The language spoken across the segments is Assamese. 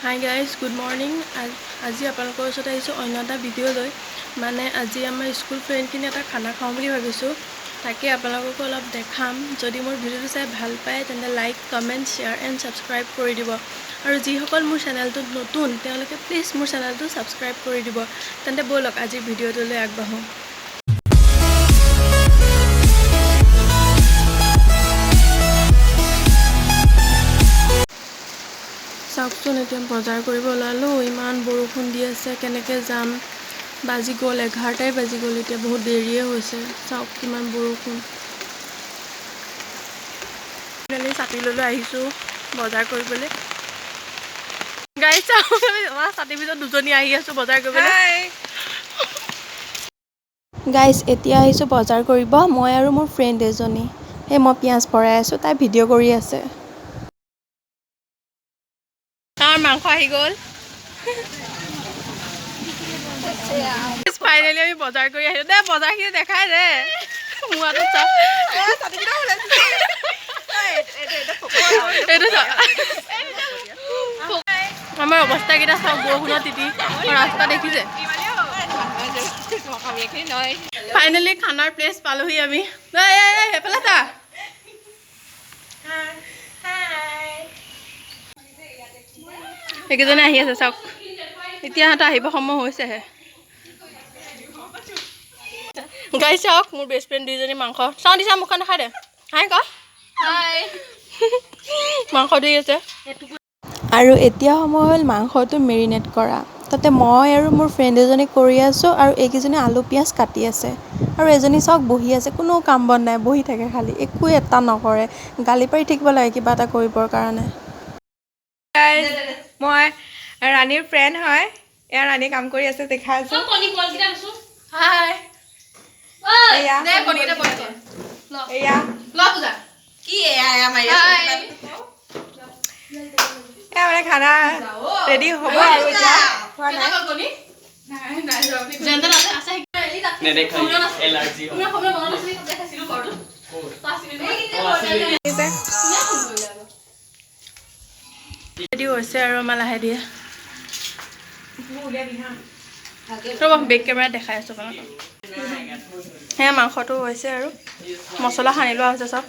Hi guys, good morning. আজি আপোনালোকৰ ওচৰত আহিছোঁ অন্য এটা ভিডিঅ' লৈ মানে আজি আমাৰ স্কুল ফ্ৰেণ্ডখিনি এটা খানা খাওঁ বুলি ভাবিছোঁ তাকে আপোনালোকক অলপ দেখাম যদি মোৰ ভিডিঅ'টো চাই ভাল পায় তেন্তে like comment share and subscribe কৰি দিব আৰু যিসকল মোৰ চেনেলটোত নতুন তেওঁলোকে প্লিজ মোৰ চেনেলটো ছাবস্ক্ৰাইব কৰি দিব তেন্তে ব'লক আজিৰ ভিডিঅ'টোলৈ আগবাঢ়োঁ চাওকচোন এতিয়া বজাৰ কৰিব ওলালোঁ ইমান বৰষুণ দি আছে কেনেকৈ যাম বাজি গ'ল 11টাই বাজি গ'ল এতিয়া বহুত দেৰিয়ে হৈছে চাওক কিমান বৰষুণ আমি ছাতি লৈ আহিছোঁ বজাৰ কৰিবলৈ গাইছ চাওক আমি ছাতিৰ ভিতৰত দুজনী আহি আছোঁ বজাৰ কৰিবলৈ গাইছ এতিয়া আহিছোঁ বজাৰ কৰিব মই আৰু মোৰ ফ্ৰেণ্ড এজনী সেই মই পিঁয়াজ ভৰাই আছোঁ তাই ভিডিঅ' কৰি আছে মাংস আহি গ'ল ফাইনেলি আমি বজাৰ কৰি আহিলোঁ দে বজাৰখিনি দেখাই দে মোৱাটো চাওক আমাৰ অৱস্থাকেইটা চাওক বৰষুণত তিতি ৰাস্তা দেখিছে ফাইনেলি খানাৰ প্লেচ পালোহি আমি সেইফালে চা এইকেইজনে আহি আছে চাওক এতিয়া সিহঁতে আহিব সময় হৈছেহে গাই চাওক মোৰ বেষ্ট ফ্ৰেণ্ড দুইজনী মাংস চাওঁ দিছা মুখখন দেখাই দে হাই ক হাই মাংস দি আছে আৰু এতিয়া সময় হ'ল মাংসটো মেৰিনেট কৰা তাতে মই আৰু মোৰ ফ্ৰেণ্ড এজনী কৰি আছোঁ আৰু এইকেইজনী আলু পিঁয়াজ কাটি আছে আৰু এজনী চাওক বহি আছে কোনো কাম বন নাই বহি থাকে খালি একো এটা নকৰে গালি পাৰি থাকিব লাগে কিবা এটা কৰিবৰ কাৰণে মই ৰাণীৰ ফ্ৰেণ্ড হয় এয়া ৰাণী কাম কৰি আছে দেখাই আছো হাই এয়া মানে খানা ৰেডি হ'ব আৰু এতিয়া খোৱা ৰেডি হৈছে আৰু আমাৰ লাহে দিয়ে ৰ'ব বেক কেমেৰাত দেখাই আছোঁ আপোনালোকক সেয়া মাংসটো হৈছে আৰু মছলা সানি লোৱা হৈছে চব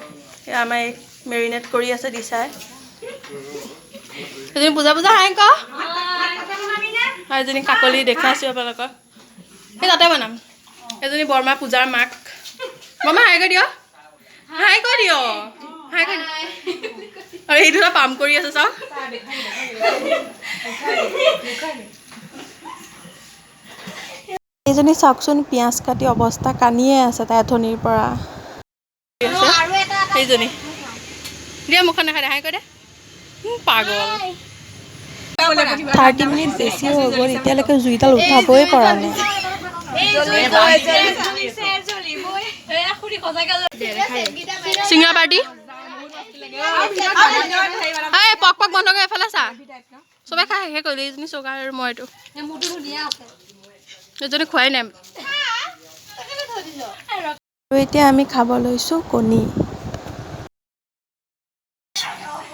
এয়া আমাৰ মেৰিনেট কৰি আছে দিচাই এজনী পূজা পূজা হাই ক আৰু এজনী কাকলি দেখাইছোঁ আপোনালোকক সেই তাতে বনাম এজনী বৰমা পূজাৰ মাক বৰমা হাই কৈ দিয় হাই কৈ দিয় হাই কৈ আৰু এই দুটা পাম কৰি আছে চাওক এইজনী চাওকচোন পিঁয়াজ কাটি অৱস্থা কানিয়ে আছে তাই ধনীৰ পৰা সেইজনী দিয়া মুখখন দেখাই দে হাই কৈ দে পাগল 30 মিনিট বেছি হৈ গ'ল এতিয়ালৈকে জুইডাল উঠাবই পৰা নাই চিঙৰা পাৰ্টি পক পক বন্ধ কৰি এফালে চা চবে খাই শেষে কৰিলে এইজনী চৌকা আৰু মইতো এজনী খোৱাই নাই আৰু এতিয়া আমি খাব লৈছোঁ কণী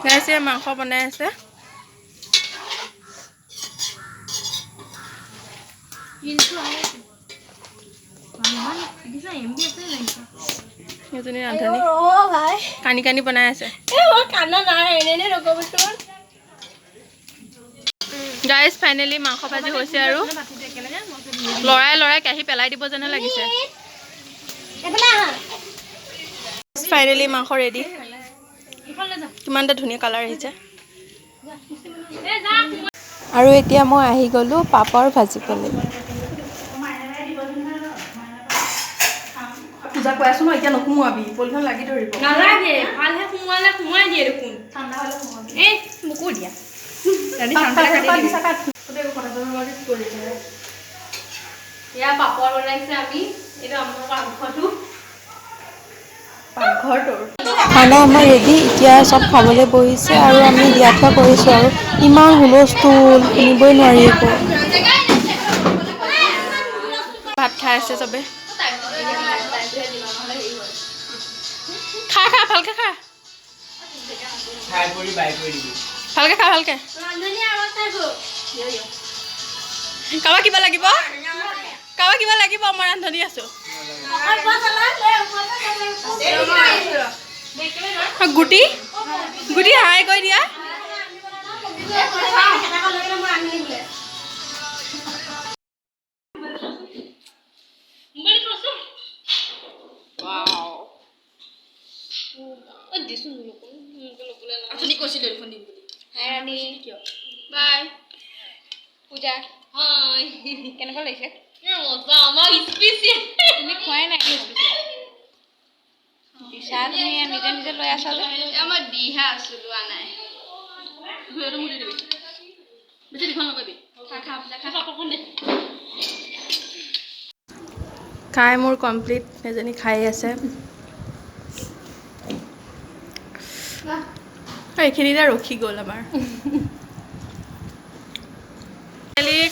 গাইছে মাংস বনাই আছে এজনী ৰান্ধনী কানি কানি বনাই আছে গাইজ ফাইনেলি মাংস ভাজি হৈছে আৰু লৰাই লৰাই কাঢ়ি পেলাই দিব যেনে লাগিছে ফাইনেলি মাংস ৰেডি কিমান এটা ধুনীয়া কালাৰ আহিছে আৰু এতিয়া মই আহি গ'লোঁ পাপৰ ভাজিবলৈ পূজা কৈ আছোঁ ন এতিয়া নোসোমোৱাবি পলিখন লাগি ধৰিব নালাগে ভালহে সোমোৱালে সোমাই দিয়ে দেখোন ঠাণ্ডা হ'লে সোমাবি এই মোকো দিয়া এয়া পাপৰ বনাইছে আমি এইটো আমাৰ পাকঘৰটোৰ খানা আমাৰ ৰেডি এতিয়া চব খাবলৈ বহিছে আৰু আমি দিয়া থোৱা কৰিছোঁ আৰু ইমান হুলস্থুল শুনিবই নোৱাৰি একো ভাত খাই আছে চবে খা খা ভালকে খা ভালকে খা ভালকে কাৰোবাক কিবা লাগিব কাৰোবাক কিবা লাগিব মই ৰান্ধনি আছোঁ গুটি গুটি হাই কৈ দিয়া বাই পূজা কেনেকুৱা লাগিছে তুমি খোৱাই নাই দিছা তুমি নিজে নিজে লৈ আছা যে মই দিহা আছো লোৱা নাই খাই মোৰ কমপ্লিট এজনী খাই আছে এইখিনিতে ৰখি গ'ল আমাৰ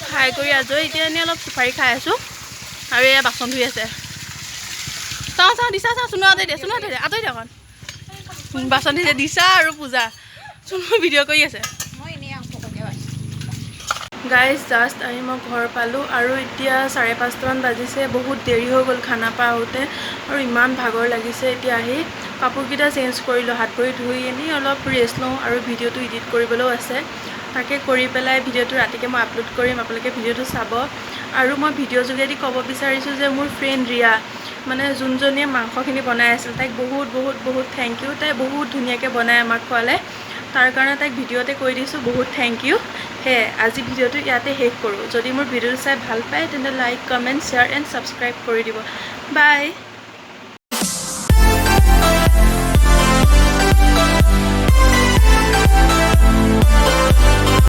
খাই কৰি আজৰি এতিয়া এনেই অলপ চুপাৰী খাই আছোঁ আৰু এয়া বাচন ধুই আছে চাওঁ চাওঁ দিছা চাওঁ চুনুৱাতে দিয়া আঁতৰি দিয়া অকণ বাচন ধুইছে দিছা আৰু পূজা চুনু ভিডিঅ' কৰি আছে গাইজ জাষ্ট আহি মই ঘৰ পালোঁ আৰু এতিয়া 5:30মান বাজিছে বহুত দেৰি হৈ গ'ল খানা পৰা আহোঁতে আৰু ইমান ভাগৰ লাগিছে এতিয়া আহি কাপোৰকেইটা চেঞ্জ কৰিলোঁ হাত ভৰি ধুই এনেই অলপ ৰেষ্ট লওঁ আৰু ভিডিঅ'টো এডিট কৰিবলৈও আছে তাকে কৰি পেলাই ভিডিঅ'টো ৰাতিকৈ মই আপলোড কৰিম আপোনালোকে ভিডিঅ'টো চাব আৰু মই ভিডিঅ' যোগেদি ক'ব বিচাৰিছোঁ যে মোৰ ফ্ৰেণ্ড ৰিয়া মানে যোনজনীয়ে মাংসখিনি বনাই আছিল তাইক বহুত বহুত বহুত থেংক ইউ তাই বহুত ধুনীয়াকৈ বনাই আমাক খোৱালে তাৰ কাৰণে তাইক ভিডিঅ'তে কৈ দিছোঁ বহুত থেংক ইউ সেয়ে আজি ভিডিঅ'টো ইয়াতে শেষ কৰোঁ যদি মোৰ ভিডিঅ'টো চাই ভাল পায় তেন্তে like comment share and subscribe কৰি দিব বাই